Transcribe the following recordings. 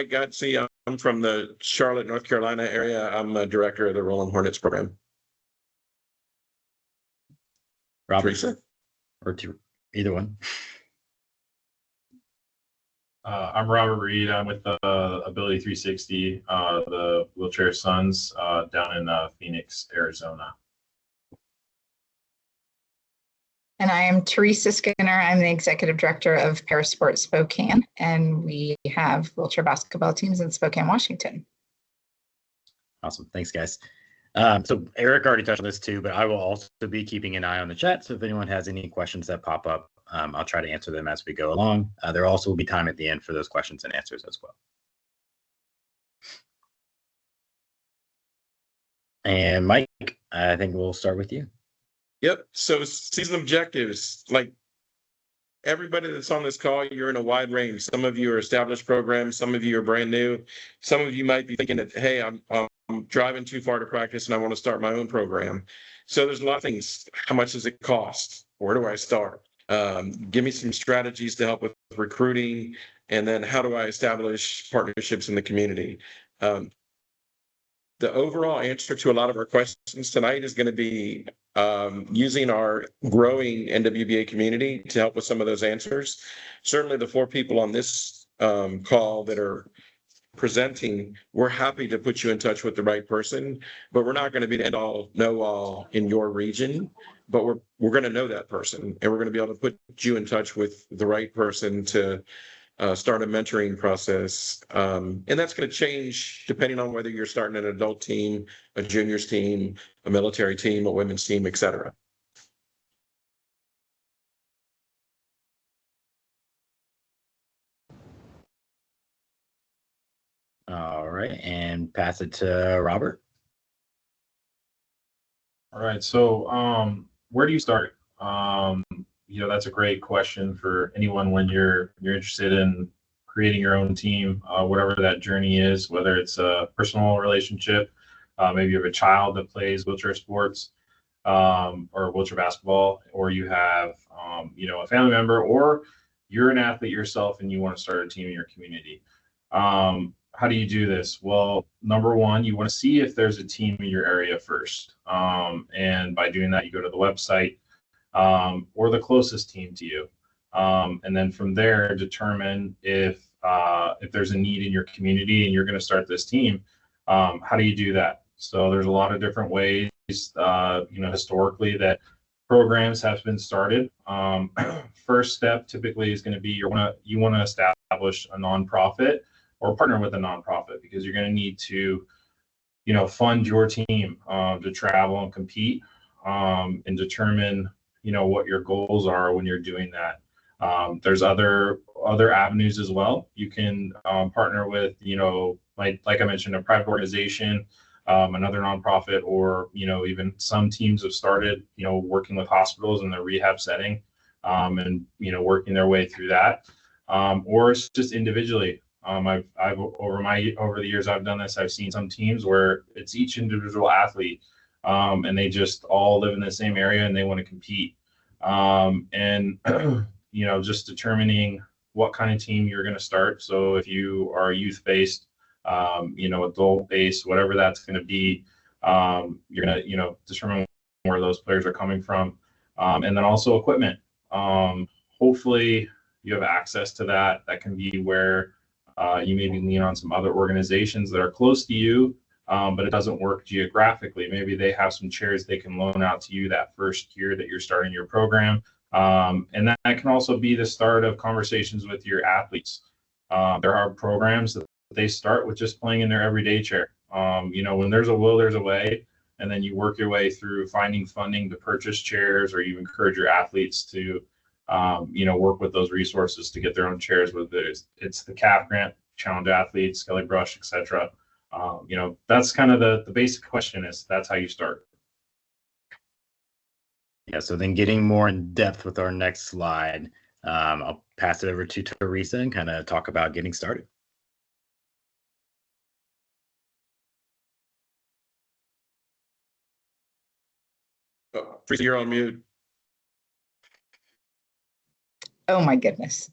Mike Gutsy. I'm from the Charlotte, North Carolina area. I'm a director of the Rolling Hornets program. Robert, Teresa? or either one. I'm Robert Reed. I'm with Ability 360, the Wheelchair Sons down in Phoenix, Arizona. And I am Teresa Skinner. I'm the executive director of Parasport Spokane, and we have wheelchair basketball teams in Spokane, Washington. Awesome. Thanks, guys. So Eric already touched on this too, but I will also be keeping an eye on the chat. So if anyone has any questions that pop up, I'll try to answer them as we go along. There also will be time at the end for those questions and answers as well. And Mike, I think we'll start with you. Yep. So season objectives, like everybody that's on this call, you're in a wide range. Some of you are established programs. Some of you are brand new. Some of you might be thinking that, hey, I'm driving too far to practice and I want to start my own program. So there's a lot of things. How much does it cost? Where do I start? Give me some strategies to help with recruiting. And then how do I establish partnerships in the community? The overall answer to a lot of our questions tonight is going to be using our growing NWBA community to help with some of those answers. Certainly the 4 people on this call that are presenting, we're happy to put you in touch with the right person, but we're not going to be the end all know all in your region, but we're going to know that person, and we're going to be able to put you in touch with the right person to start a mentoring process. And that's going to change depending on whether you're starting an adult team, a juniors team, a military team, a women's team, etc. All right, and pass it to Robert. All right. So where do you start? That's a great question for anyone when you're interested in creating your own team, whatever that journey is, whether it's a personal relationship, maybe you have a child that plays wheelchair sports or wheelchair basketball, or you have, a family member, or you're an athlete yourself and you want to start a team in your community. How do you do this? Well, number one, you want to see if there's a team in your area first. And by doing that, you go to the website or the closest team to you. And then from there, determine if there's a need in your community and you're going to start this team. How do you do that? So there's a lot of different ways, historically that programs have been started. First step typically is going to be you want to establish a nonprofit or partner with a nonprofit, because you're going to need to, fund your team to travel and compete and determine, what your goals are when you're doing that. There's other avenues as well. You can partner with, like I mentioned, a private organization, another nonprofit, or, even some teams have started, working with hospitals in the rehab setting and, working their way through that. Or it's just individually. I've over the years I've done this, I've seen some teams where it's each individual athlete and they just all live in the same area and they want to compete. And just determining what kind of team you're going to start. So if you are youth-based, adult-based, whatever that's going to be, you're going to, determine where those players are coming from. And then also equipment. Hopefully you have access to that. That can be where you maybe lean on some other organizations that are close to you, but it doesn't work geographically. Maybe they have some chairs they can loan out to you that first year that you're starting your program. And that can also be the start of conversations with your athletes. There are programs that they start with just playing in their everyday chair. When there's a will, there's a way. And then you work your way through finding funding to purchase chairs, or you encourage your athletes to work with those resources to get their own chairs, whether it's the CAF grant, Challenge Athletes, Skelly Brush, etc. That's kind of the basic question is that's how you start. Yeah, so then getting more in depth with our next slide, I'll pass it over to Teresa and kind of talk about getting started. Oh, Teresa, you're on mute. Oh my goodness.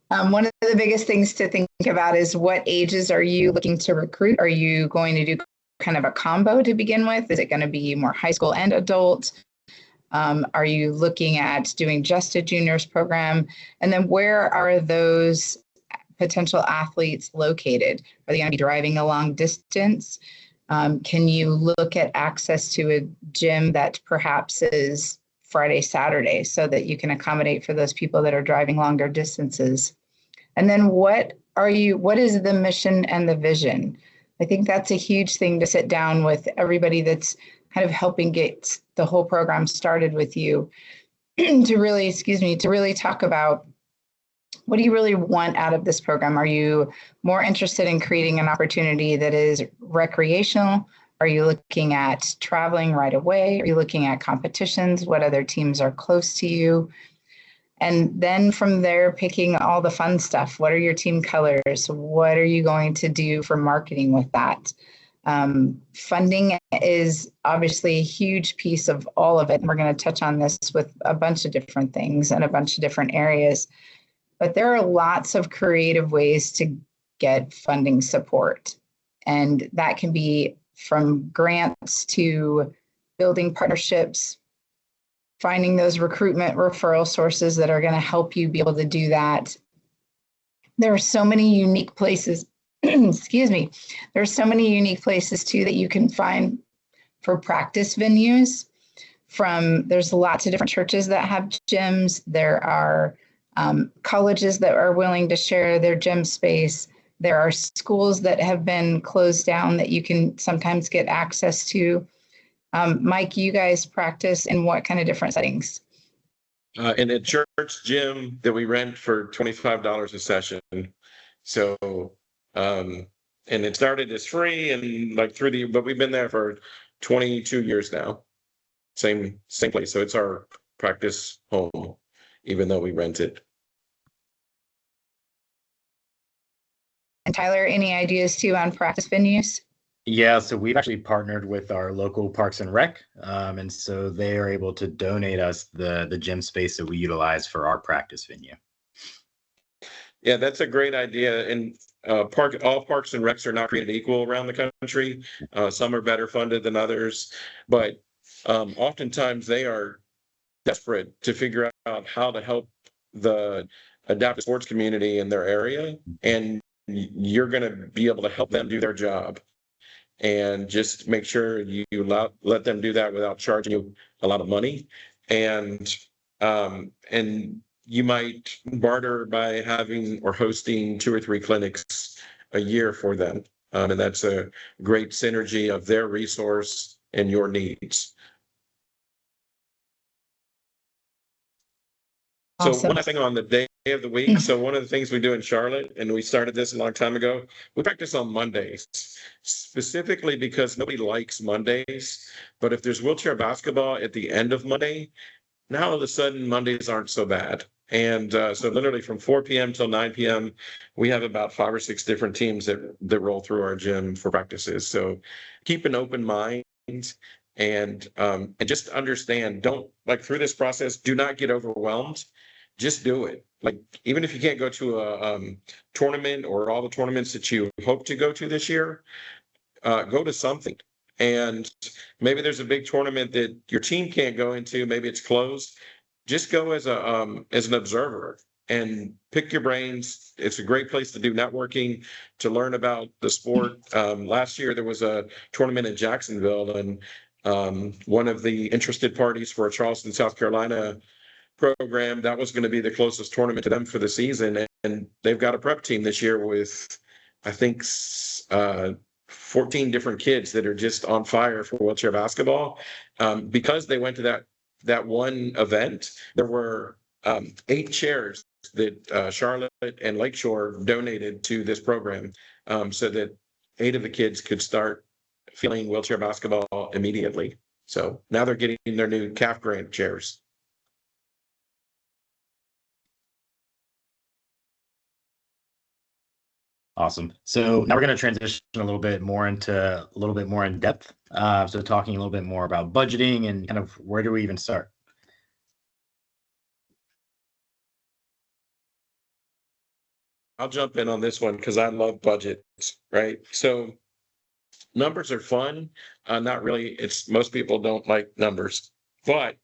One of the biggest things to think about is what ages are you looking to recruit? Are you going to do kind of a combo to begin with? Is it going to be more high school and adult? Are you looking at doing just a juniors program? And then where are those potential athletes located? Are they going to be driving a long distance? Can you look at access to a gym that perhaps is Friday, Saturday, so that you can accommodate for those people that are driving longer distances? And then what is the mission and the vision? I think that's a huge thing to sit down with everybody that's kind of helping get the whole program started with you to really talk about what do you really want out of this program? Are you more interested in creating an opportunity that is recreational? Are you looking at traveling right away? Are you looking at competitions? What other teams are close to you? And then from there, picking all the fun stuff. What are your team colors? What are you going to do for marketing with that? Funding is obviously a huge piece of all of it. We're going to touch on this with a bunch of different things and a bunch of different areas. But there are lots of creative ways to get funding support. And that can be from grants to building partnerships, finding those recruitment referral sources that are going to help you be able to do that. There are so many unique places, excuse me, there are so many unique places too that you can find for practice venues. There's lots of different churches that have gyms. There are colleges that are willing to share their gym space. There are schools that have been closed down that you can sometimes get access to. Mike, you guys practice in what kind of different settings? In a church gym that we rent for $25 a session. So, and it started as free and but we've been there for 22 years now. Same place. So it's our practice home, even though we rent it. And Tyler, any ideas too on practice venues? Yeah, so we've actually partnered with our local Parks and Rec, and so they are able to donate us the gym space that we utilize for our practice venue. Yeah, that's a great idea. And all parks and recs are not created equal around the country. Some are better funded than others, but oftentimes they are desperate to figure out how to help the adaptive sports community in their area, and you're going to be able to help them do their job. And just make sure you let them do that without charging you a lot of money. And you might barter by having or hosting 2 or 3 clinics a year for them. And that's a great synergy of their resource and your needs. So Awesome. one last thing on the day of the week. So one of the things we do in Charlotte, and we started this a long time ago, we practice on Mondays, specifically because nobody likes Mondays. But if there's wheelchair basketball at the end of Monday, now all of a sudden Mondays aren't so bad. And so literally from 4 p.m. till 9 p.m., we have about 5 or 6 different teams that roll through our gym for practices. So keep an open mind. And just understand, don't through this process, do not get overwhelmed. Just do it. Even if you can't go to a tournament or all the tournaments that you hope to go to this year, go to something. And maybe there's a big tournament that your team can't go into. Maybe it's closed. Just go as an observer and pick your brains. It's a great place to do networking, to learn about the sport. Last year there was a tournament in Jacksonville, and one of the interested parties for a Charleston, South Carolina program, that was going to be the closest tournament to them for the season. And they've got a prep team this year with, I think, 14 different kids that are just on fire for wheelchair basketball. Because they went to that one event, there were 8 chairs that Charlotte and Lakeshore donated to this program, so that 8 of the kids could start feeling wheelchair basketball immediately. So now they're getting their new CAF grant chairs. Awesome. So now we're going to transition a little bit more in depth. So talking a little bit more about budgeting and kind of where do we even start? I'll jump in on this one because I love budgets, right? So numbers are fun. Not really. It's most people don't like numbers, but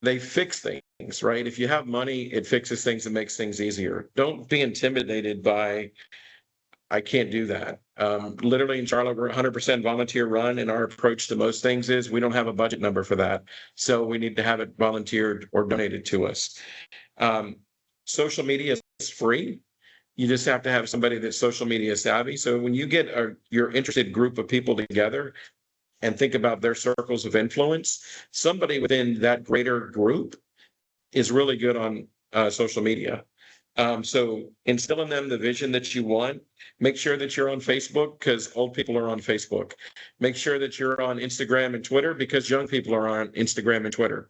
they fix things, right? If you have money, it fixes things and makes things easier. Don't be intimidated by, I can't do that. Literally in Charlotte, we're 100% volunteer run, and our approach to most things is we don't have a budget number for that. So we need to have it volunteered or donated to us. Social media is free. You just have to have somebody that's social media savvy. So when you get your interested group of people together and think about their circles of influence, somebody within that greater group is really good on social media. So instill in them the vision that you want. Make sure that you're on Facebook because old people are on Facebook. Make sure that you're on Instagram and Twitter because young people are on Instagram and Twitter.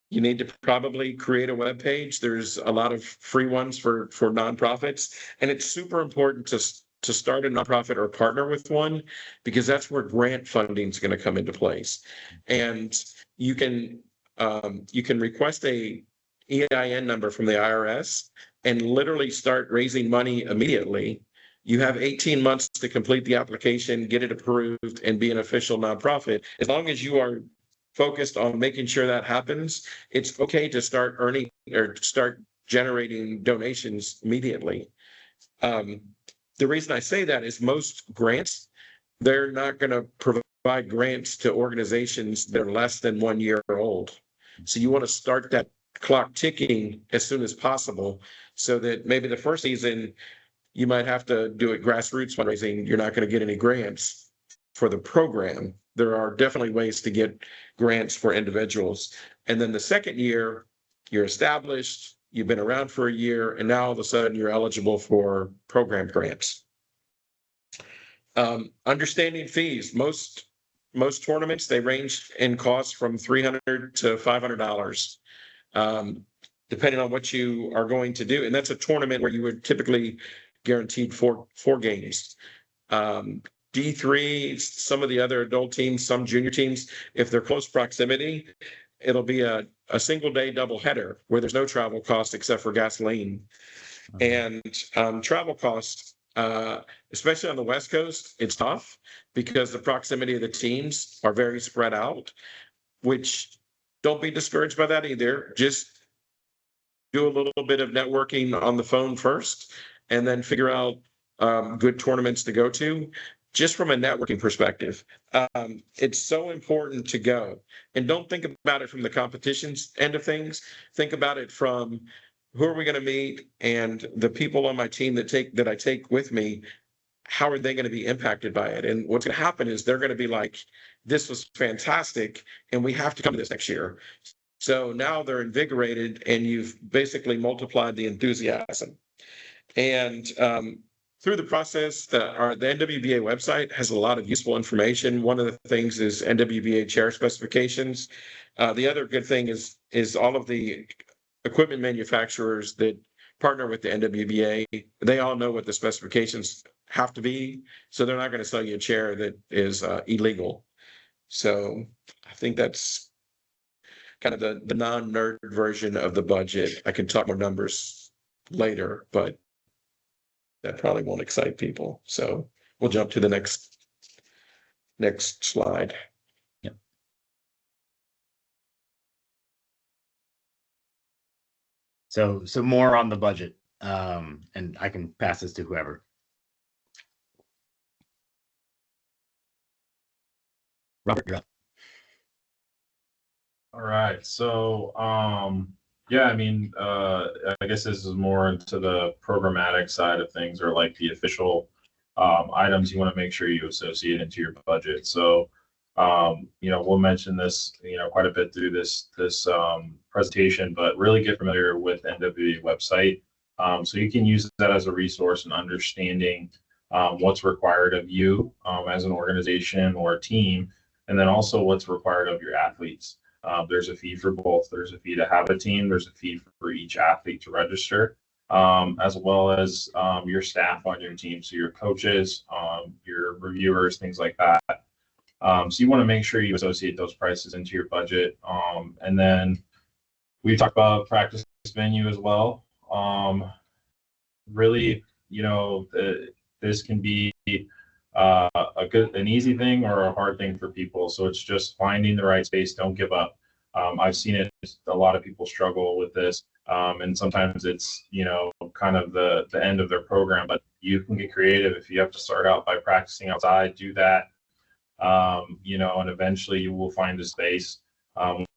You need to probably create a web page. There's a lot of free ones for nonprofits, and it's super important to start a nonprofit or partner with one because that's where grant funding is going to come into place. And you can request a EIN number from the IRS and literally start raising money immediately. You have 18 months to complete the application, get it approved, and be an official nonprofit. As long as you are focused on making sure that happens, it's okay to start earning or start generating donations immediately. The reason I say that is most grants, they're not going to provide grants to organizations that are less than 1 year old. So you want to start that clock ticking as soon as possible so that maybe the first season you might have to do it grassroots fundraising. You're not going to get any grants for the program. There are definitely ways to get grants for individuals. And then the second year, you're established, you've been around for a year, and now all of a sudden you're eligible for program grants. Understanding fees. Most tournaments, they range in cost from $300 to $500, depending on what you are going to do. And that's a tournament where you would typically guaranteed four games. D3, some of the other adult teams, some junior teams, if they're close proximity, it'll be a single day double header where there's no travel cost except for gasoline. And travel costs, especially on the West Coast, it's tough because the proximity of the teams are very spread out, which don't be discouraged by that either. Just do a little bit of networking on the phone first and then figure out good tournaments to go to. Just from a networking perspective, it's so important to go. And don't think about it from the competitions end of things. Think about it from who are we going to meet and the people on my team that I take with me, how are they going to be impacted by it? And what's going to happen is they're going to be like, this was fantastic, and we have to come to this next year. So now they're invigorated, and you've basically multiplied the enthusiasm. And through the process, the NWBA website has a lot of useful information. One of the things is NWBA chair specifications. The other good thing is all of the equipment manufacturers that partner with the NWBA. They all know what the specifications have to be, so they're not going to sell you a chair that is illegal. So I think that's kind of the non-nerd version of the budget. I can talk more numbers later, but that probably won't excite people. So we'll jump to the next slide. Yep. So more on the budget, and I can pass this to whoever. Robert, you're up. All right. So, yeah, I mean, I guess this is more into the programmatic side of things, or like the official items you want to make sure you associate into your budget. So, we'll mention this, quite a bit through this presentation, but really get familiar with NWBA website. So you can use that as a resource in understanding what's required of you as an organization or a team, and then also what's required of your athletes. There's a fee for both. There's a fee to have a team. There's a fee for each athlete to register, as well as your staff on your team. So your coaches, your reviewers, things like that. So you want to make sure you associate those prices into your budget. And then we talked about practice venue as well. really, this can be an easy thing or a hard thing for people. So it's just finding the right space. Don't give up. I've seen it. A lot of people struggle with this, and sometimes it's kind of the end of their program. But you can get creative. If you have to start out by practicing outside, do that. And eventually you will find a space.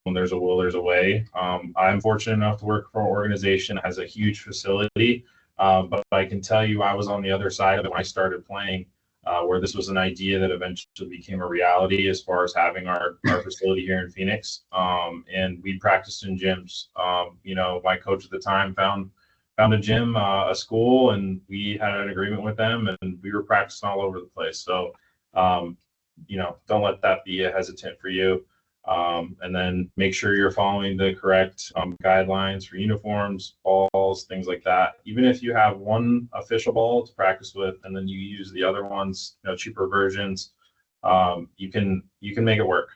When there's a will, there's a way. I'm fortunate enough to work for an organization that has a huge facility, but I can tell you I was on the other side of it when I started playing, where this was an idea that eventually became a reality as far as having our facility here in Phoenix. And we practiced in gyms. My coach at the time found a gym, a school, and we had an agreement with them, and we were practicing all over the place. So, don't let that be a hesitant for you. And then make sure you're following the correct guidelines for uniforms, balls, things like that. Even if you have one official ball to practice with, and then you use the other ones, cheaper versions, you can make it work.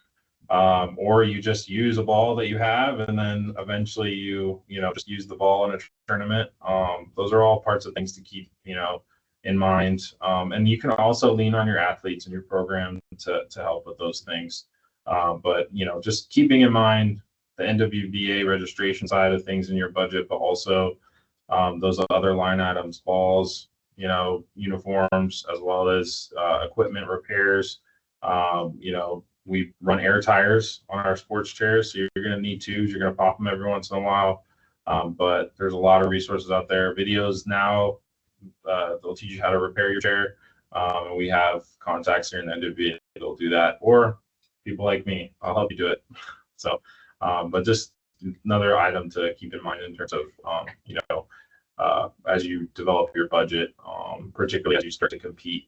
Or you just use a ball that you have, and then eventually you just use the ball in a tournament. Those are all parts of things to keep in mind. And you can also lean on your athletes and your program to help with those things. But just keeping in mind the NWBA registration side of things in your budget, but also those other line items, balls, uniforms, as well as equipment repairs. We run air tires on our sports chairs, so you're going to need tubes. You're going to pop them every once in a while. But there's a lot of resources out there. Videos now, they'll teach you how to repair your chair. And we have contacts here in the NWBA that'll do that. Or people like me, I'll help you do it. So, but just another item to keep in mind in terms of, as you develop your budget, particularly as you start to compete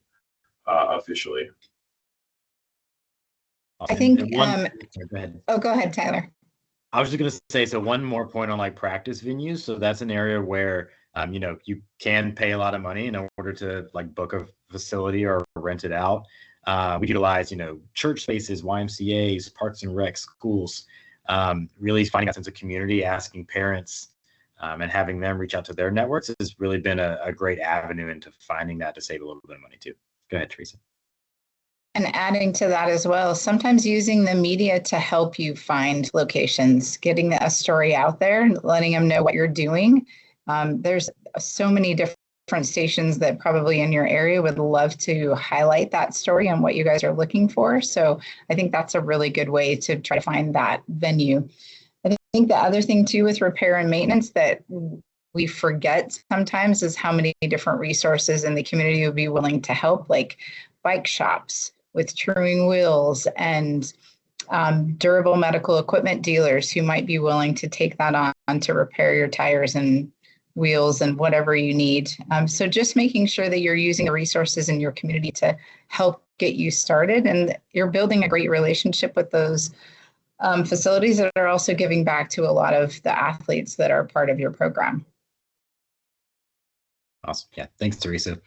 officially. I think, Go ahead. Oh, go ahead, Tyler. I was just going to say, so one more point on like practice venues. So that's an area where, you can pay a lot of money in order to like book a facility or rent it out. We utilize, church spaces, YMCAs, parks and rec, schools, really finding that sense of community, asking parents and having them reach out to their networks has really been a great avenue into finding that to save a little bit of money too. Go ahead, Teresa. And adding to that as well, sometimes using the media to help you find locations, getting a story out there, letting them know what you're doing. There's so many different stations that probably in your area would love to highlight that story and what you guys are looking for. So I think that's a really good way to try to find that venue. I think the other thing too with repair and maintenance that we forget sometimes is how many different resources in the community would be willing to help, like bike shops with truing wheels and durable medical equipment dealers who might be willing to take that on to repair your tires and wheels and whatever you need. So just making sure that you're using the resources in your community to help get you started, and you're building a great relationship with those facilities that are also giving back to a lot of the athletes that are part of your program. Awesome. Yeah. Thanks, Teresa.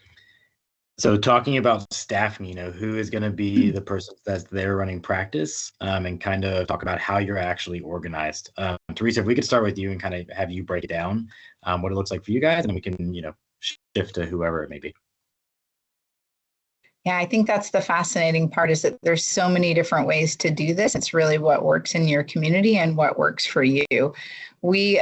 So talking about staffing, who is going to be the person that's there running practice, and kind of talk about how you're actually organized. Teresa, if we could start with you and kind of have you break it down, what it looks like for you guys, and then we can, shift to whoever it may be. Yeah, I think that's the fascinating part, is that there's so many different ways to do this. It's really what works in your community and what works for you. We,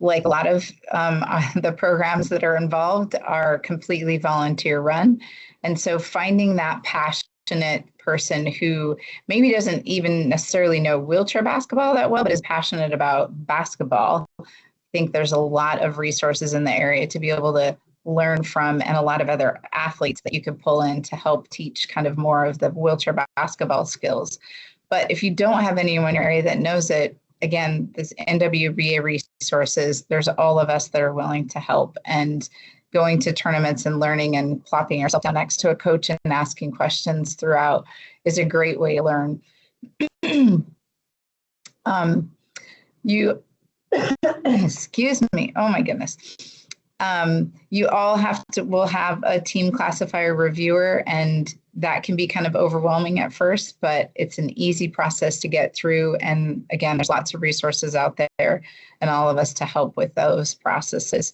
like a lot of the programs that are involved, are completely volunteer run. And so finding that passionate person who maybe doesn't even necessarily know wheelchair basketball that well, but is passionate about basketball. I think there's a lot of resources in the area to be able to learn from, and a lot of other athletes that you could pull in to help teach kind of more of the wheelchair basketball skills. But if you don't have anyone in your area that knows it, again, this NWBA resources, there's all of us that are willing to help, and going to tournaments and learning and plopping yourself down next to a coach and asking questions throughout is a great way to learn. Excuse me. Oh my goodness. You all will have a team classifier reviewer, and that can be kind of overwhelming at first, but it's an easy process to get through. And again, there's lots of resources out there and all of us to help with those processes.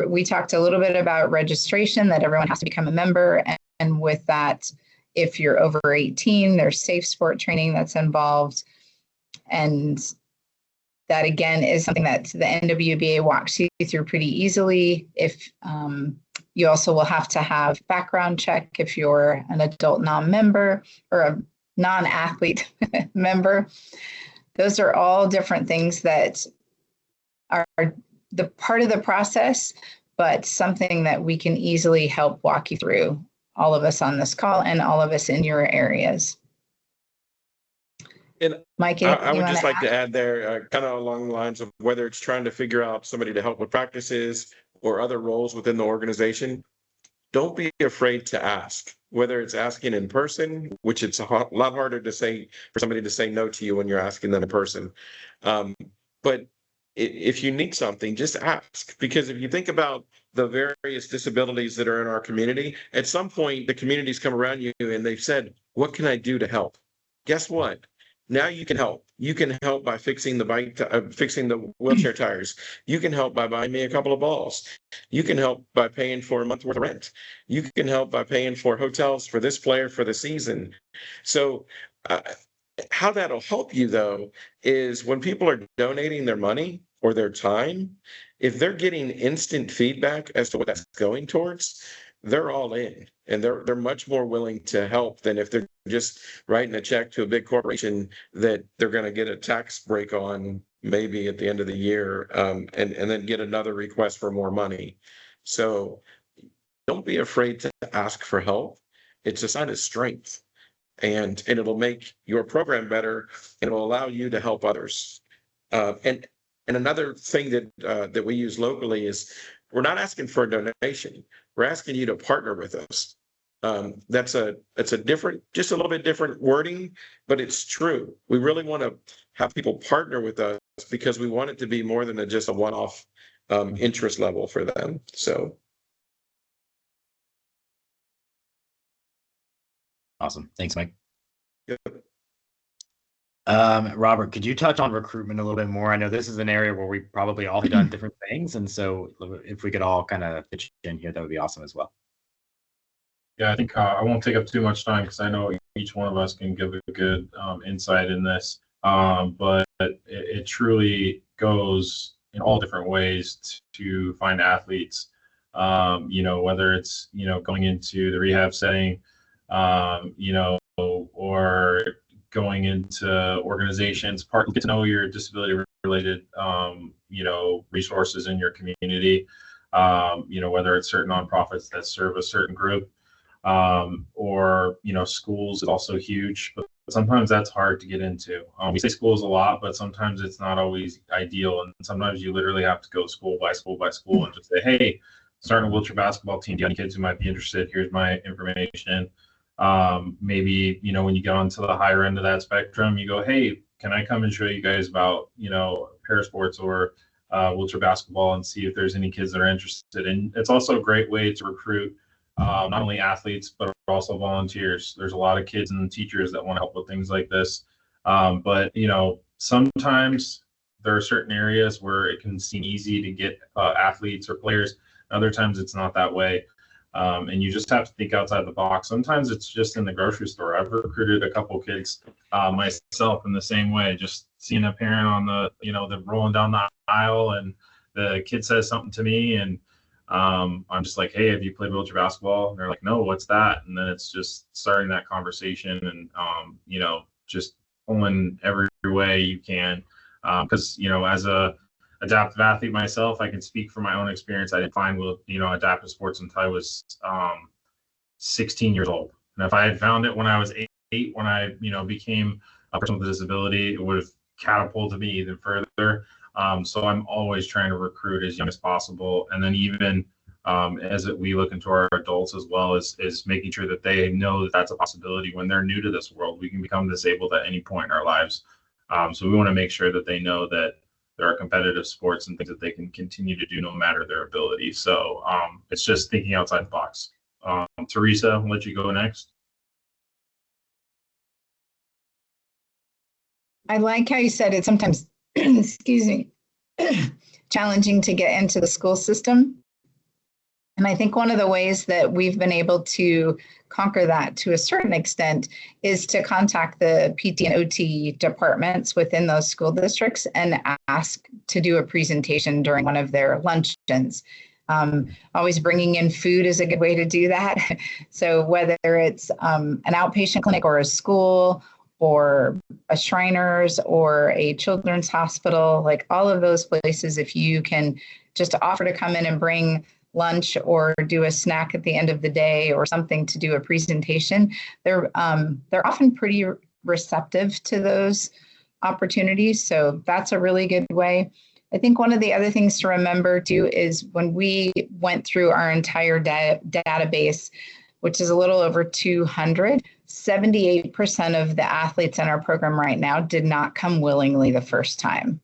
We talked a little bit about registration, that everyone has to become a member. And with that, if you're over 18, there's safe sport training that's involved. And that, again, is something that the NWBA walks you through pretty easily. If you also will have to have background check if you're an adult non-member or a non-athlete member. Those are all different things that are the part of the process, but something that we can easily help walk you through, all of us on this call and all of us in your areas. And Mike, I would just like to add there, kind of along the lines of whether it's trying to figure out somebody to help with practices or other roles within the organization, don't be afraid to ask, whether it's asking in person, which it's a lot harder to say for somebody to say no to you when you're asking them in person. But if you need something, just ask, because if you think about the various disabilities that are in our community, at some point the communities come around you and they've said, what can I do to help? Guess what? Now you can help. You can help by fixing the fixing the wheelchair tires. You can help by buying me a couple of balls. You can help by paying for a month's worth of rent. You can help by paying for hotels for this player for the season. So how that'll help you, though, is when people are donating their money or their time, if they're getting instant feedback as to what that's going towards, they're all in, and they're much more willing to help than if they're just writing a check to a big corporation that they're going to get a tax break on maybe at the end of the year, and then get another request for more money. So don't be afraid to ask for help. It's a sign of strength, and it'll make your program better, and it'll allow you to help others. And another thing that we use locally is we're not asking for a donation. We're asking you to partner with us. That's a different, just a little bit different wording, but it's true. We really want to have people partner with us because we want it to be more than just a one-off interest level for them. So. Awesome. Thanks, Mike. Yep. Robert, could you touch on recruitment a little bit more? I know this is an area where we've probably all done different things. And so if we could all kind of pitch in here, that would be awesome as well. Yeah, I think I won't take up too much time because I know each one of us can give a good insight in this. But it truly goes in all different ways to find athletes, whether it's, going into the rehab setting, or going into organizations, get to know your disability related, resources in your community, whether it's certain nonprofits that serve a certain group, or, schools is also huge, but sometimes that's hard to get into. We say schools a lot, but sometimes it's not always ideal. And sometimes you literally have to go school by school by school and just say, hey, starting a wheelchair basketball team, do you have any kids who might be interested? Here's my information. Maybe, when you get onto the higher end of that spectrum, you go, hey, can I come and show you guys about, parasports or wheelchair basketball and see if there's any kids that are interested. And it's also a great way to recruit not only athletes, but also volunteers. There's a lot of kids and teachers that want to help with things like this. But, sometimes there are certain areas where it can seem easy to get athletes or players. Other times it's not that way. And you just have to think outside the box. Sometimes it's just in the grocery store. I've recruited a couple kids myself in the same way, just seeing a parent on the rolling down the aisle and the kid says something to me and I'm just like, hey, have you played wheelchair basketball? And they're like, no, what's that? And then it's just starting that conversation and, just pulling every way you can. Because, as a adaptive athlete myself, I can speak from my own experience. I didn't find adaptive sports until I was 16 years old. And if I had found it when I was eight, when I became a person with a disability, it would have catapulted me even further. So I'm always trying to recruit as young as possible, and then even as we look into our adults as well, is making sure that they know that that's a possibility when they're new to this world. We can become disabled at any point in our lives. So we want to make sure that they know that there are competitive sports and things that they can continue to do no matter their ability. So it's just thinking outside the box. Teresa, I'll let you go next. I like how you said it's sometimes, excuse me, challenging to get into the school system. And I think one of the ways that we've been able to conquer that to a certain extent is to contact the PT and OT departments within those school districts and ask to do a presentation during one of their luncheons. Always bringing in food is a good way to do that. So whether it's an outpatient clinic or a school or a Shriners or a children's hospital, like all of those places, if you can just offer to come in and bring lunch or do a snack at the end of the day or something to do a presentation, they're often pretty receptive to those opportunities. So that's a really good way. I think one of the other things to remember too is when we went through our entire database, which is a little over 200, 78% of the athletes in our program right now did not come willingly the first time.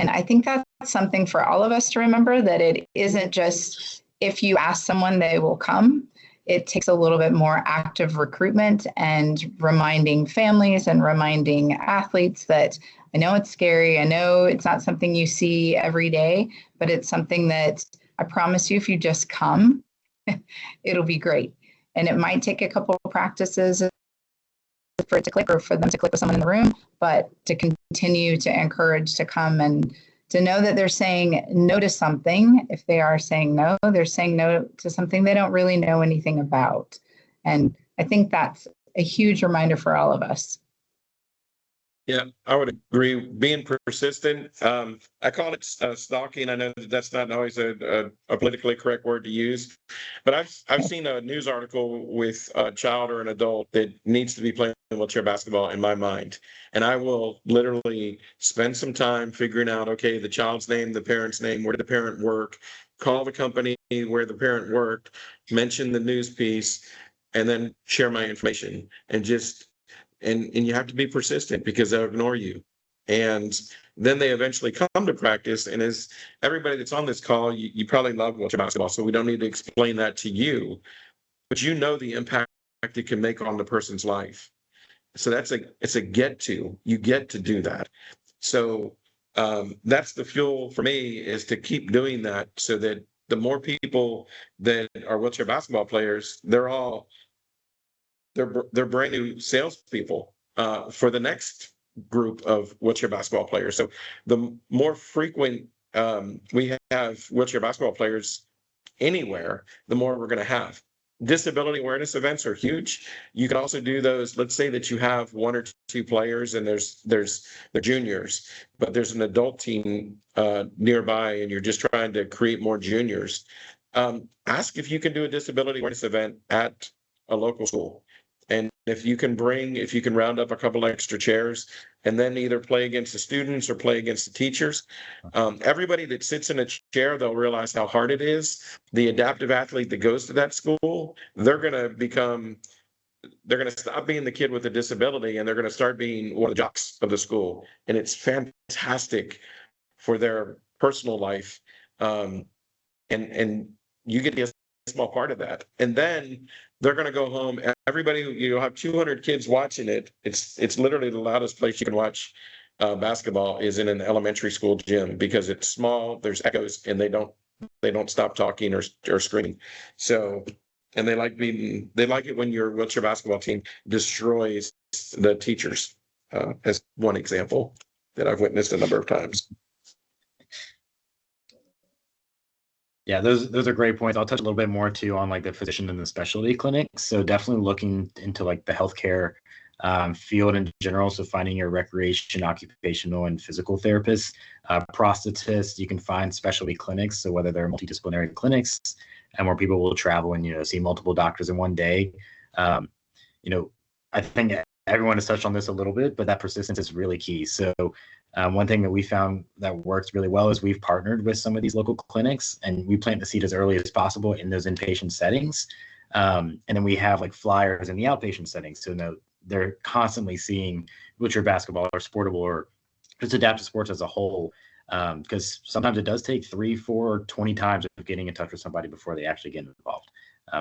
And I think that's something for all of us to remember, that it isn't just if you ask someone, they will come. It takes a little bit more active recruitment and reminding families and reminding athletes that I know it's scary. I know it's not something you see every day, but it's something that I promise you, if you just come, it'll be great. And it might take a couple of practices for it to click or for them to click with someone in the room, but to continue to encourage to come and to know that they're saying no to something. If they are saying no, they're saying no to something they don't really know anything about. And I think that's a huge reminder for all of us. Yeah, I would agree. Being persistent. I call it stalking. I know that that's not always a politically correct word to use, but I've seen a news article with a child or an adult that needs to be playing wheelchair basketball in my mind, and I will literally spend some time figuring out, okay, the child's name, the parent's name, where did the parent work, call the company where the parent worked, mention the news piece, and then share my information and just. And you have to be persistent because they'll ignore you. And then they eventually come to practice. And as everybody that's on this call, you probably love wheelchair basketball, so we don't need to explain that to you. But you know the impact it can make on the person's life. So it's a get to. You get to do that. So that's the fuel for me, is to keep doing that, so that the more people that are wheelchair basketball players, they're brand new salespeople for the next group of wheelchair basketball players. So the more frequent we have wheelchair basketball players anywhere, the more we're going to have. Disability awareness events are huge. You can also do those. Let's say that you have one or two players and they're juniors, but there's an adult team nearby and you're just trying to create more juniors. Ask if you can do a disability awareness event at a local school. And if you can round up a couple extra chairs and then either play against the students or play against the teachers, everybody that sits in a chair, they'll realize how hard it is. The adaptive athlete that goes to that school, they're going to stop being the kid with a disability and they're going to start being one of the jocks of the school. And it's fantastic for their personal life. And you get to be a small part of that. And then they're going to go home. Everybody, you'll have 200 kids watching it. It's literally the loudest place you can watch basketball is in an elementary school gym, because it's small. There's echoes, and they don't stop talking or screaming. So, and they like it when your wheelchair basketball team destroys the teachers. As one example that I've witnessed a number of times. Yeah, those are great points. I'll touch a little bit more too on like the physician and the specialty clinics. So definitely looking into like the healthcare field in general. So finding your recreation, occupational, and physical therapists, prosthetists. You can find specialty clinics. So whether they're multidisciplinary clinics, and where people will travel and see multiple doctors in one day. I think everyone has touched on this a little bit, but that persistence is really key. So one thing that we found that works really well is we've partnered with some of these local clinics, and we plant the seed as early as possible in those inpatient settings. And then we have like flyers in the outpatient settings. So they're constantly seeing wheelchair basketball or sportable or just adaptive sports as a whole because sometimes it does take 3, 4, 20 times of getting in touch with somebody before they actually get involved.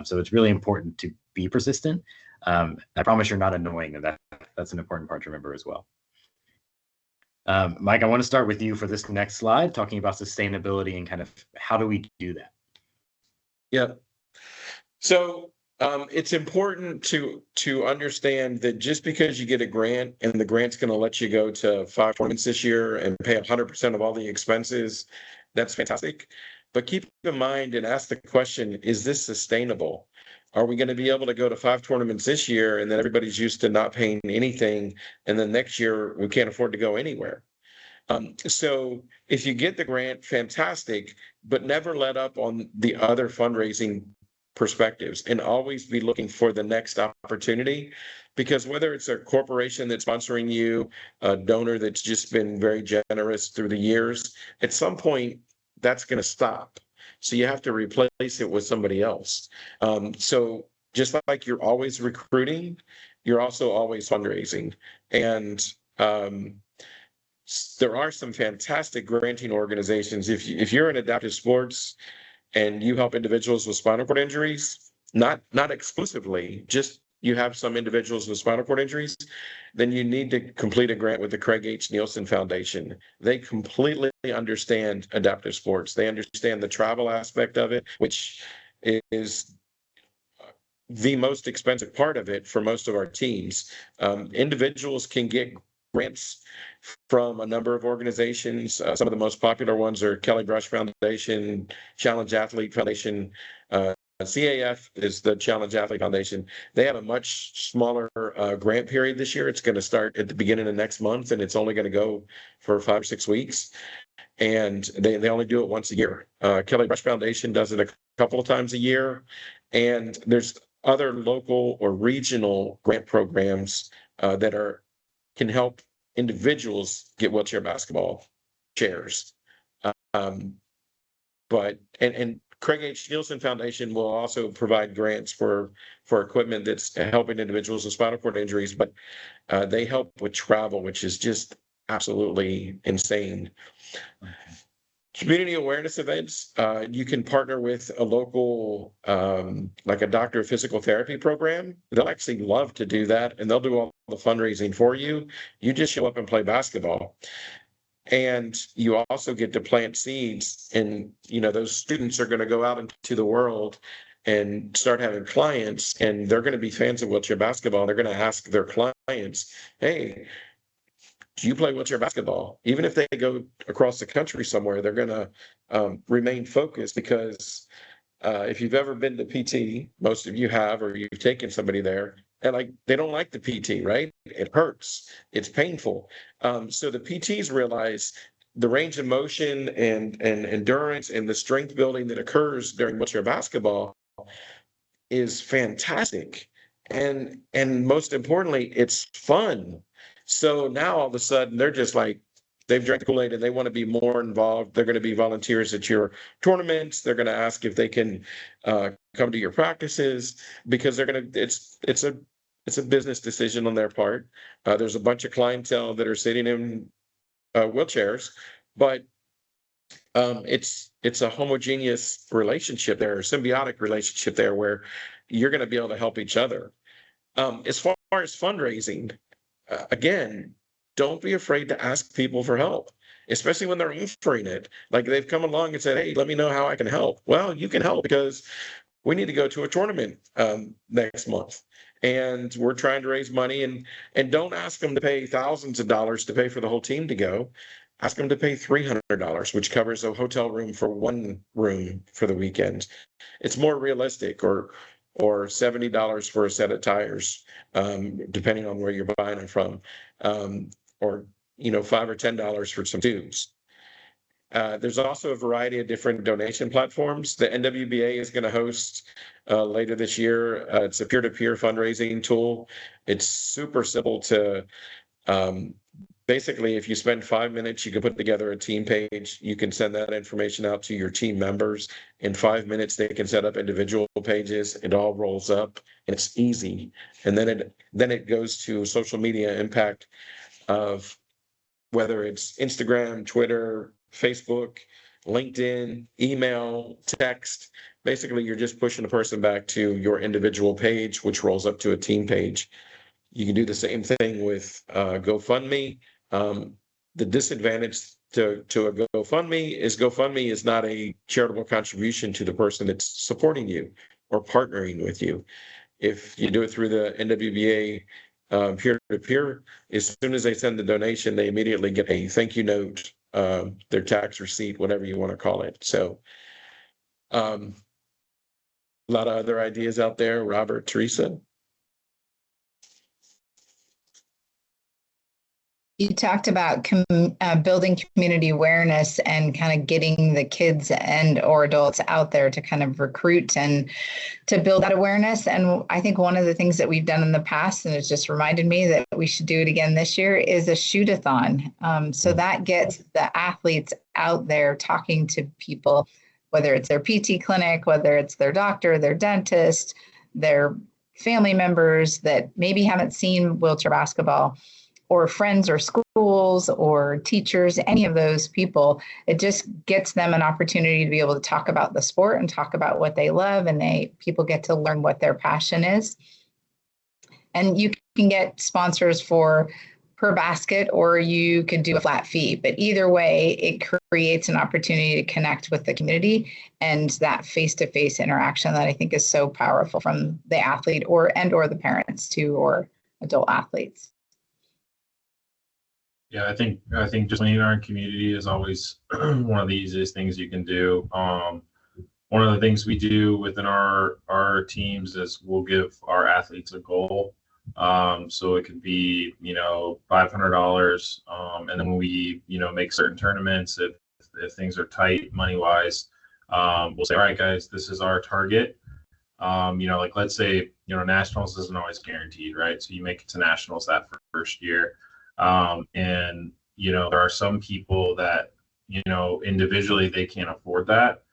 So it's really important to be persistent. I promise you're not annoying, and that's an important part to remember as well. Mike, I want to start with you for this next slide, talking about sustainability and kind of how do we do that? Yeah. So it's important to understand that just because you get a grant and the grant's going to let you go to 5 tournaments this year and pay 100% of all the expenses, that's fantastic. But keep in mind and ask the question, is this sustainable? Are we going to be able to go to 5 tournaments this year and then everybody's used to not paying anything, and then next year we can't afford to go anywhere? So if you get the grant, fantastic, but never let up on the other fundraising perspectives and always be looking for the next opportunity, because whether it's a corporation that's sponsoring you, a donor that's just been very generous through the years, at some point that's going to stop. So you have to replace it with somebody else. So just like you're always recruiting, you're also always fundraising. And there are some fantastic granting organizations. If you're in adaptive sports and you help individuals with spinal cord injuries, not exclusively, just you have some individuals with spinal cord injuries, then you need to complete a grant with the Craig H. Nielsen Foundation. They completely understand adaptive sports. They understand the travel aspect of it, which is the most expensive part of it for most of our teams. Individuals can get grants from a number of organizations. Some of the most popular ones are Kelly Brush Foundation, Challenge Athlete Foundation. CAF is the Challenge Athlete Foundation. They have a much smaller grant period this year. It's going to start at the beginning of next month, and it's only going to go for 5 or 6 weeks. And they only do it once a year. Kelly Brush Foundation does it a couple of times a year. And there's other local or regional grant programs that can help individuals get wheelchair basketball chairs. But Craig H. Nielsen Foundation will also provide grants for equipment that's helping individuals with spinal cord injuries, but they help with travel, which is just absolutely insane. Okay. Community awareness events, you can partner with a local, like a doctor of physical therapy program. They'll actually love to do that, and they'll do all the fundraising for you. You just show up and play basketball. And you also get to plant seeds, and those students are going to go out into the world and start having clients, and they're going to be fans of wheelchair basketball. They're going to ask their clients, hey, do you play wheelchair basketball? Even if they go across the country somewhere, they're going to remain focused, because if you've ever been to PT, most of you have, or you've taken somebody there, and they don't like the PT, right? It hurts. It's painful. So the PTs realize the range of motion and endurance and the strength building that occurs during wheelchair basketball is fantastic. And most importantly, it's fun. So now all of a sudden they're just like, they've drank the Kool-Aid and they want to be more involved. They're going to be volunteers at your tournaments. They're going to ask if they can come to your practices, because they're going to, it's a business decision on their part. There's a bunch of clientele that are sitting in wheelchairs, but it's a homogeneous relationship there, a symbiotic relationship there, where you're going to be able to help each other. As far as fundraising, again, don't be afraid to ask people for help, especially when they're offering it. Like, they've come along and said, hey, let me know how I can help. Well, you can help because we need to go to a tournament next month, and we're trying to raise money. And don't ask them to pay thousands of dollars to pay for the whole team to go. Ask them to pay $300, which covers a hotel room for one room for the weekend. It's more realistic. Or $70 for a set of tires, depending on where you're buying them from, or $5 or $10 for some tubes. There's also a variety of different donation platforms. The NWBA is going to host later this year. It's a peer-to-peer fundraising tool. It's super simple to. Basically, if you spend 5 minutes, you can put together a team page. You can send that information out to your team members. In 5 minutes, they can set up individual pages. It all rolls up, and it's easy. And then it goes to social media impact of whether it's Instagram, Twitter, Facebook, LinkedIn, email, text. Basically, you're just pushing the person back to your individual page, which rolls up to a team page. You can do the same thing with GoFundMe. The disadvantage to a GoFundMe is not a charitable contribution to the person that's supporting you or partnering with you. If you do it through the NWBA peer-to-peer, as soon as they send the donation, they immediately get a thank you note, their tax receipt, whatever you want to call it. So a lot of other ideas out there, Robert, Teresa. You talked about building community awareness and kind of getting the kids and or adults out there to kind of recruit and to build that awareness. And I think one of the things that we've done in the past, and it's just reminded me that we should do it again this year, is a shoot-a-thon. So that gets the athletes out there talking to people, whether it's their PT clinic, whether it's their doctor, their dentist, their family members that maybe haven't seen wheelchair basketball, or friends or schools or teachers, any of those people. It just gets them an opportunity to be able to talk about the sport and talk about what they love, and people get to learn what their passion is. And you can get sponsors for per basket, or you could do a flat fee, but either way, it creates an opportunity to connect with the community and that face-to-face interaction that I think is so powerful from the athlete or the parents too, or adult athletes. Yeah, I think just leaning our community is always one of the easiest things you can do. One of the things we do within our teams is we'll give our athletes a goal. So it could be, $500. And then when we, make certain tournaments, if things are tight money wise, we'll say, all right, guys, this is our target. Like let's say, nationals isn't always guaranteed, right? So you make it to nationals that first year. And, there are some people that, individually they can't afford that.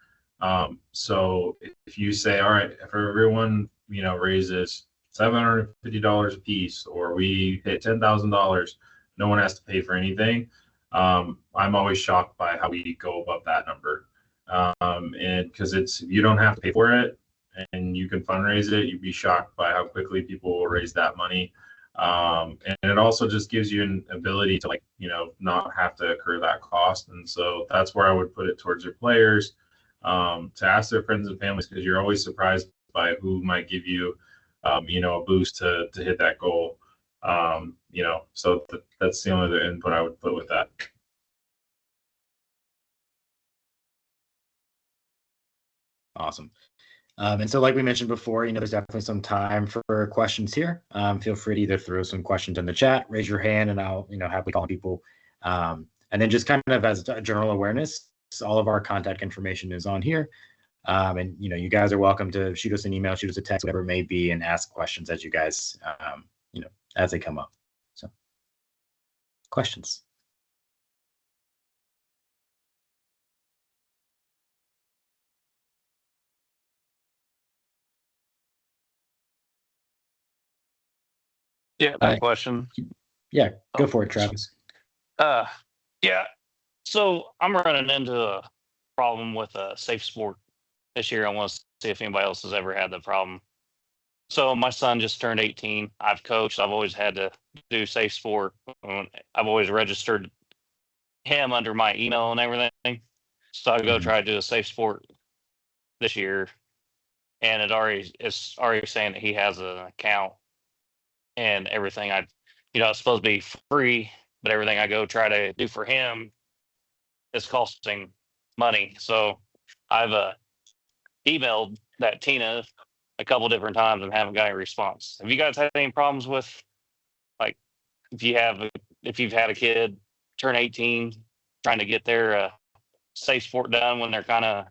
So if you say, all right, if everyone, raises $750 a piece, or we hit $10,000, no one has to pay for anything. I'm always shocked by how we go above that number. And because you don't have to pay for it and you can fundraise it, you'd be shocked by how quickly people will raise that money. And it also just gives you an ability to not have to incur that cost. And so that's where I would put it towards your players, to ask their friends and families, because you're always surprised by who might give you, a boost to hit that goal. So that's the only other input I would put with that. Awesome. And so like we mentioned before, there's definitely some time for questions here. Feel free to either throw some questions in the chat, raise your hand, and I'll, happily call people. And then just kind of as a general awareness, all of our contact information is on here. And, you guys are welcome to shoot us an email, shoot us a text, whatever it may be, and ask questions as you guys, as they come up. So questions. Yeah, my question. Yeah, go for it, Travis. Yeah. So I'm running into a problem with a safe sport this year. I want to see if anybody else has ever had the problem. So my son just turned 18. I've coached. I've always had to do safe sport. I've always registered him under my email and everything. So I go try to do a safe sport this year, and it's already saying that he has an account and everything. It's supposed to be free, but everything I go try to do for him is costing money. So I've emailed that Tina a couple different times and haven't got any response. Have you guys had any problems with, like, if you've had a kid turn 18, trying to get their safe sport done when they're kind of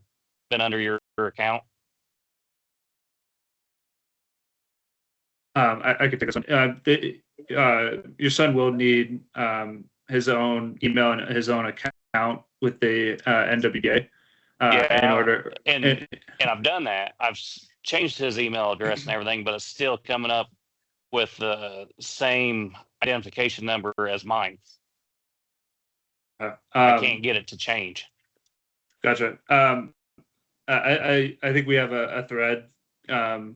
been under your account? I could take this one. Your son will need his own email and his own account with the NWBA in order. And I've done that. I've changed his email address and everything, but it's still coming up with the same identification number as mine. I can't get it to change. Gotcha. I think we have a thread, an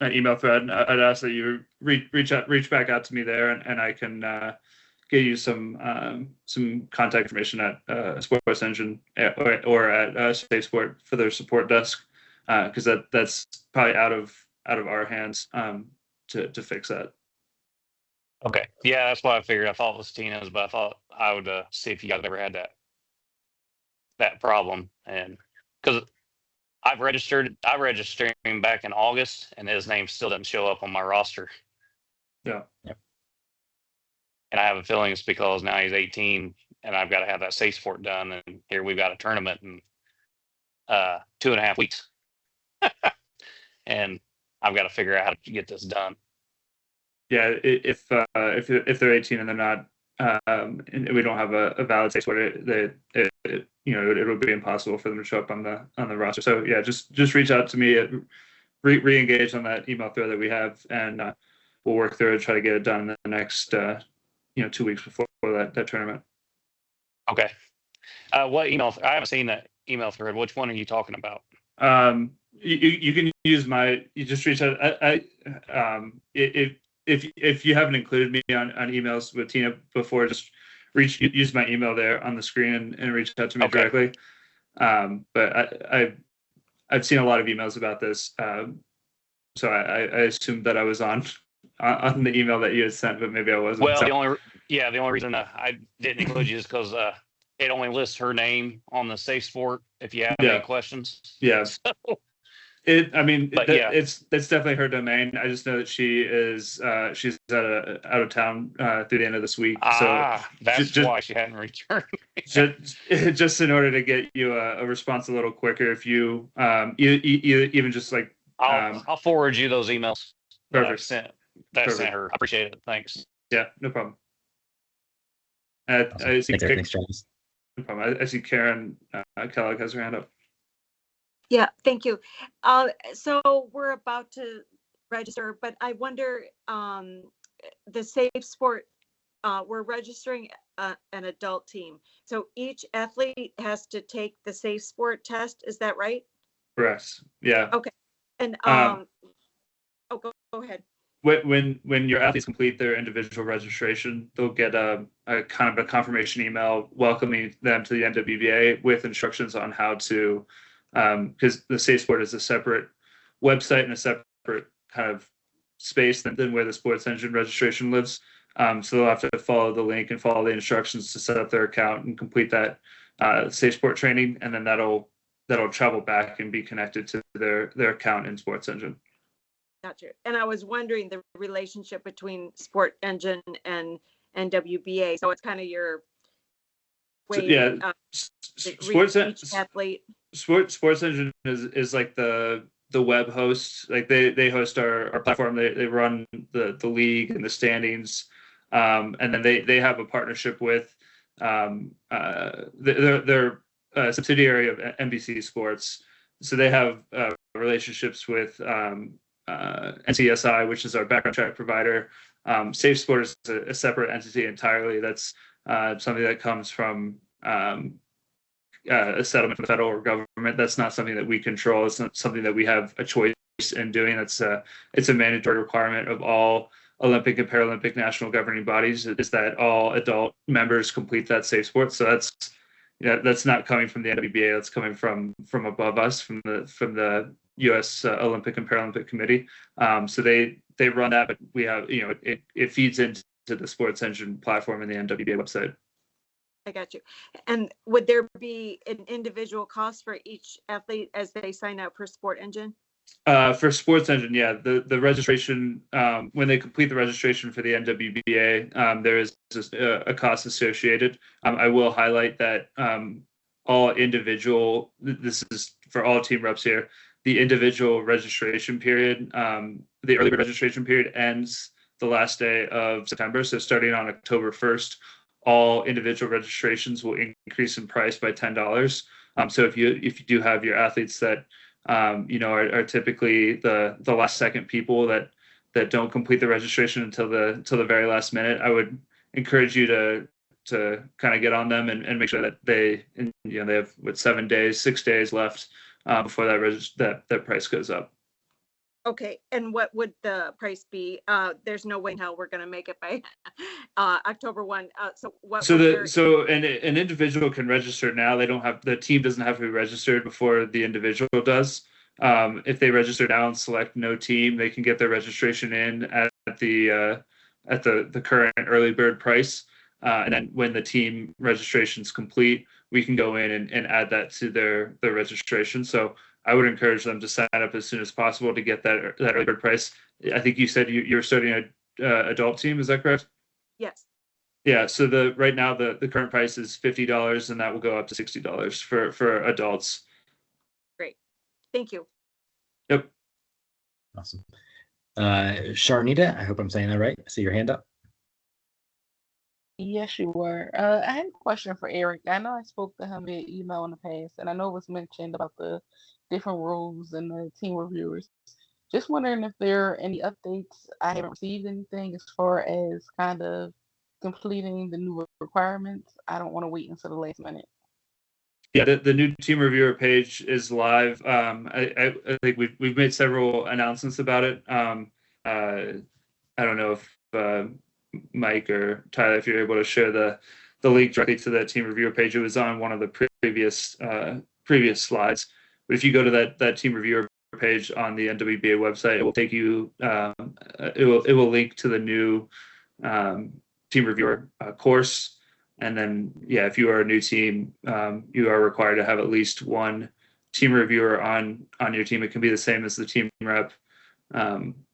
email thread. I'd ask that you reach back out to me there, and I can get you some contact information at Sports Engine or at Safe Sport for their support desk, because that's probably out of our hands to fix that. Okay. Yeah, that's what I figured. I thought it was Tina's, but I thought I would see if you guys ever had that problem. And because I registered him back in August, and his name still doesn't show up on my roster. Yeah. And I have a feeling it's because now he's 18, and I've got to have that safe sport done. And here we've got a tournament in 2.5 weeks, and I've got to figure out how to get this done. Yeah, if they're 18 and they're not, and we don't have a valid safe sport, it would be impossible for them to show up on the roster. So yeah, just reach out to me, re-engage on that email thread that we have, and we'll work through it, try to get it done in the next 2 weeks before that tournament. Okay. What email? I haven't seen that email thread. Which one are you talking about? You can use you just reach out. If you haven't included me on emails with Tina before, just use my email there on the screen and reach out to me directly. But I've seen a lot of emails about this, so I assumed that I was on the email that you had sent, but maybe I wasn't. Well, the only reason I didn't include you is because it only lists her name on the Safe Sport. If you have any questions, It's definitely her domain. I just know that she's out of town through the end of this week. That's why she hadn't returned. just in order to get you a response a little quicker, if you even just like I'll forward you those emails that I perfect. sent her. I appreciate it. Thanks. Yeah, no problem. Awesome. I see Thanks, Travis. no problem. I see Karen Kellogg has her hand up. Yeah, thank you. So we're about to register, but I wonder, the Safe Sport, we're registering an adult team. So each athlete has to take the Safe Sport test. Is that right? Correct. Yeah. Okay. And go ahead. When your athletes complete their individual registration, they'll get a kind of a confirmation email welcoming them to the NWBA with instructions on how to, because the Safe Sport is a separate website and a separate kind of space than where the Sports Engine registration lives. So they'll have to follow the link and follow the instructions to set up their account and complete that Safe Sport training, and then that'll travel back and be connected to their account in Sports Engine. Gotcha. And I was wondering the relationship between Sport Engine and NWBA. So it's kind of your way. Sports athlete. Sports Engine is like the web host. Like they host our platform. They run the league and the standings, and then they have a partnership with they're a subsidiary of NBC Sports. So they have relationships with NCSI, which is our background check provider. Safe Sport is a separate entity entirely. That's something that comes from a settlement from the federal government. That's not something that we control. It's not something that we have a choice in doing. It's a mandatory requirement of all Olympic and Paralympic national governing bodies, is that all adult members complete that Safe Sport. So that's not coming from the NWBA. That's coming from above us, from the U.S. Olympic and Paralympic Committee. So they run that, but we have, it feeds into the Sports Engine platform and the NWBA website. I got you. And would there be an individual cost for each athlete as they sign up for Sport Engine? For Sports Engine, yeah, the registration, when they complete the registration for the NWBA, there is a cost associated. I will highlight that all individual, this is for all team reps here, the individual registration period, the early registration period ends the last day of September. So starting on October 1st, all individual registrations will increase in price by $10. So if you do have your athletes that are typically the last second people that don't complete the registration until the very last minute, I would encourage you to kind of get on them and make sure that they have 6 days left before that price goes up. Okay, and what would the price be? There's no way in hell we're going to make it by October 1. So an individual can register now. The team doesn't have to be registered before the individual does. If they register now and select no team, they can get their registration in at the current early bird price. And then when the team registration is complete, we can go in and add that to their registration. So I would encourage them to sign up as soon as possible to get that early bird price. I think you said you're starting an adult team. Is that correct? Yes. Yeah. So right now the current price is $50, and that will go up to $60 for adults. Great. Thank you. Yep. Awesome. Sharnita, I hope I'm saying that right. I see your hand up. Yes, you were. I had a question for Eric. I know I spoke to him via email in the past, and I know it was mentioned about the different rules and the team reviewers. Just wondering if there are any updates. I haven't received anything as far as kind of completing the new requirements. I don't want to wait until the last minute. Yeah, the new team reviewer page is live. I think we've made several announcements about it. I don't know if Mike or Tyler, if you're able to share the link directly to the team reviewer page. It was on one of the previous slides. But if you go to that team reviewer page on the NWBA website, it will take you. It will link to the new team reviewer course. And then, yeah, if you are a new team, you are required to have at least one team reviewer on your team. It can be the same as the team rep.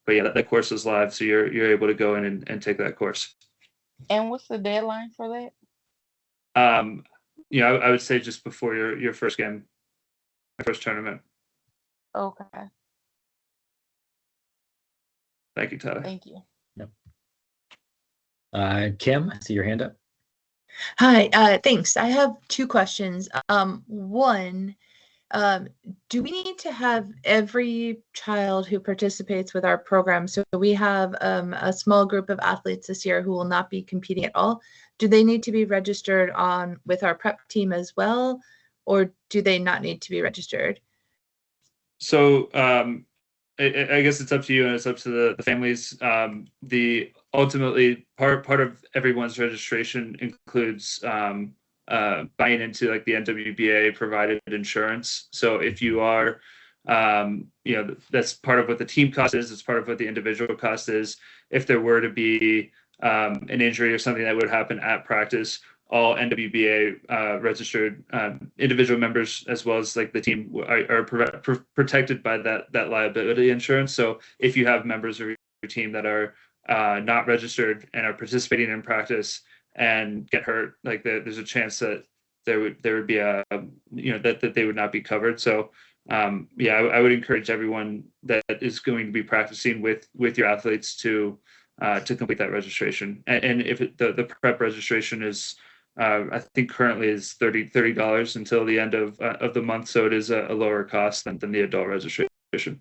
But yeah, that course is live, so you're able to go in and take that course. And what's the deadline for that? I would say just before your first game, your first tournament. Okay. Thank you, Tyler. Thank you. Yep. Kim, I see your hand up. Hi, thanks. I have two questions. One, do we need to have every child who participates with our program? So we have a small group of athletes this year who will not be competing at all. Do they need to be registered with our prep team as well, or do they not need to be registered? So I guess it's up to you and it's up to the families. Ultimately part of everyone's registration includes buying into like the NWBA provided insurance. So if you are, that's part of what the team cost is. It's part of what the individual cost is. If there were to be an injury or something that would happen at practice, all NWBA registered individual members, as well as like the team, are protected by that liability insurance. So if you have members of your team that are not registered and are participating in practice and get hurt, like there's a chance that there would be that they would not be covered. So I would encourage everyone that is going to be practicing with your athletes to complete that registration. And if the prep registration is I think currently is $30 until the end of the month, so it is a lower cost than the adult registration.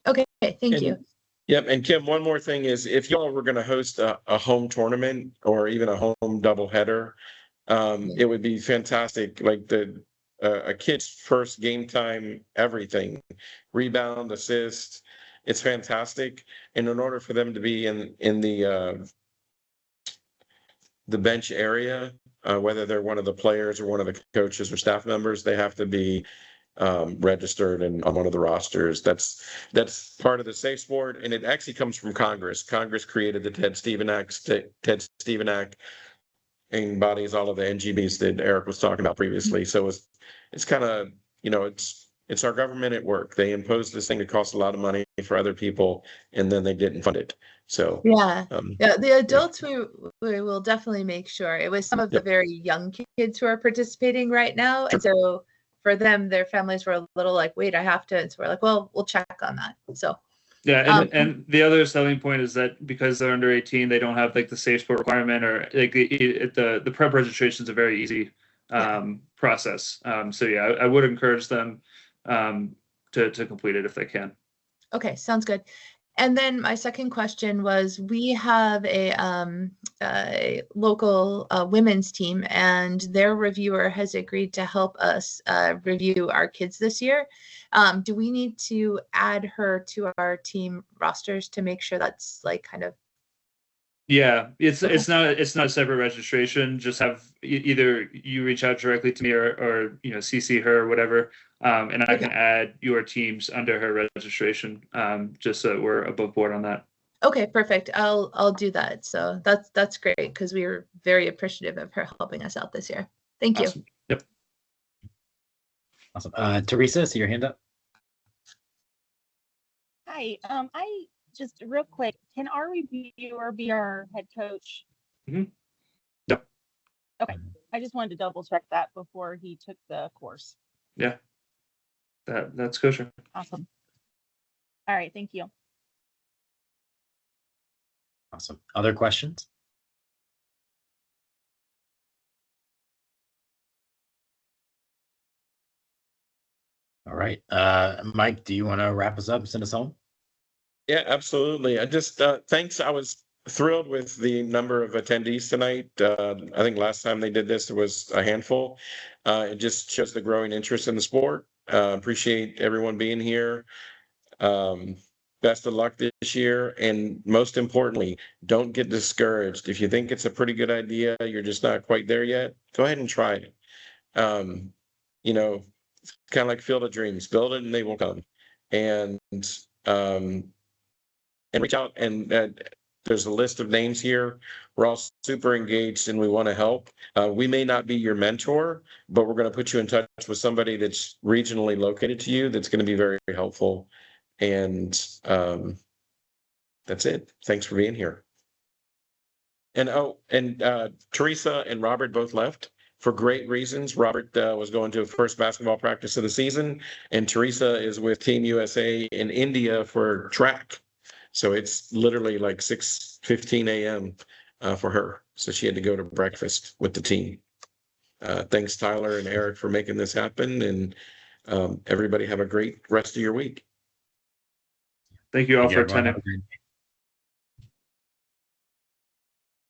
Okay, thank you. Yep, and Kim, one more thing is if y'all were going to host a home tournament or even a home doubleheader, it would be fantastic. Like a kid's first game time, everything, rebound, assist, it's fantastic. And in order for them to be in the bench area, whether they're one of the players or one of the coaches or staff members, they have to be registered and on one of the rosters. That's part of the Safe Sport, and it actually comes from Congress. Congress created the Ted Stevenak embodies all of the NGBs that Eric was talking about previously. So it's kind of, it's our government at work. They imposed this thing that costs a lot of money for other people, and then they didn't fund it. So the adults we will definitely make sure. It was some of the very young kids who are participating right now, and so for them, their families were a little like, wait, I have to. And so we're like, well, we'll check on that. So yeah, and the other selling point is that because they're under 18, they don't have like the Safe Sport requirement, or like the prep registration is a very easy process. So yeah, I would encourage them to complete it if they can. Okay, sounds good. And then my second question was, we have a local women's team, and their reviewer has agreed to help us review our kids this year. Do we need to add her to our team rosters to make sure that's like kind of? Yeah, it's not a separate registration. Just have either you reach out directly to me or CC her or whatever, and I can add your teams under her registration, just so that we're above board on that. Okay, perfect. I'll do that. So that's great, because we were very appreciative of her helping us out this year. Thank you. Awesome. Yep. Awesome. Teresa, see your hand up. Hi. I just real quick, can our reviewer be our head coach? Mm-hmm. Yep. Okay. I just wanted to double check that before he took the course. Yeah. That's kosher. Awesome. All right. Thank you. Awesome. Other questions? All right. Mike, do you want to wrap us up and send us home? Yeah, absolutely. I just thanks. I was thrilled with the number of attendees tonight. I think last time they did this, there was a handful. It just shows the growing interest in the sport. Appreciate everyone being here. Best of luck this year. And most importantly, don't get discouraged. If you think it's a pretty good idea, you're just not quite there yet, go ahead and try it. You know, it's kind of like Field of Dreams. Build it and they will come. And reach out, and there's a list of names here. We're all super engaged and we want to help. We may not be your mentor, but we're going to put you in touch with somebody that's regionally located to you that's going to be very, very helpful. And that's it. Thanks for being here. And Teresa and Robert both left for great reasons. Robert was going to first basketball practice of the season, and Teresa is with Team USA in India for track. So it's literally like 6:15 a.m. For her. So she had to go to breakfast with the team. Thanks, Tyler and Eric, for making this happen. And everybody have a great rest of your week. Thank you all for everyone. attending. Have a great day.